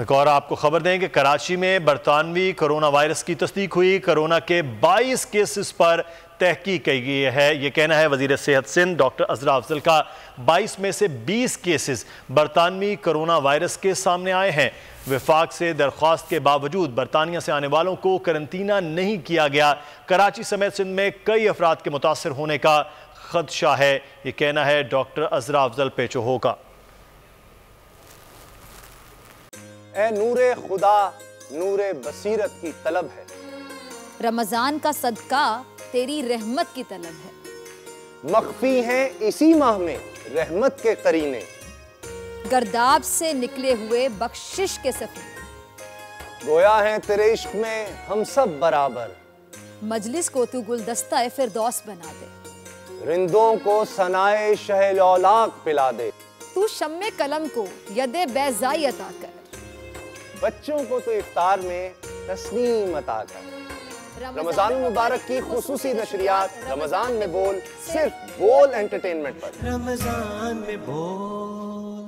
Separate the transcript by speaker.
Speaker 1: एक और आपको खबर दें कि कराची में बरतानवी कोरोना वायरस की तस्दीक हुई। कोरोना के 22 केसेस पर तहकीक की गई है। ये कहना है वजीर सेहत सिंध डॉक्टर अजरा अफजल का। 22 में से 20 केसेस बरतानवी कोरोना वायरस के सामने आए हैं। विफाक से दरख्वास्त के बावजूद बरतानिया से आने वालों को करंतना नहीं किया गया। कराची समेत सिंध में कई अफराद के मुतासर होने का खदशा है। ये कहना है डॉक्टर अजरा अफजल पेचोहो का।
Speaker 2: ए नूरे खुदा नूरे बसीरत की तलब है,
Speaker 3: रमजान का सदका तेरी रहमत की तलब है।
Speaker 2: मख्फी हैं इसी माह में रहमत के करीने,
Speaker 3: गर्दाब से निकले हुए बख्शिश के सफीने,
Speaker 2: गोया है तेरे इश्क में हम सब बराबर,
Speaker 3: मजलिस को तू गुलदस्ता फिरदौस बना दे,
Speaker 2: रिंदों को सनाए शहलौलाक पिला दे,
Speaker 3: तू शम्मे कलम को यदे बैज़ाई अता कर,
Speaker 2: बच्चों को तो इफ्तार में तस्नीम अता कर। रमजान मुबारक की खुसूसी नशरियात रमजान में बोल, सिर्फ बोल एंटरटेनमेंट पर।
Speaker 4: रमजान में बोल।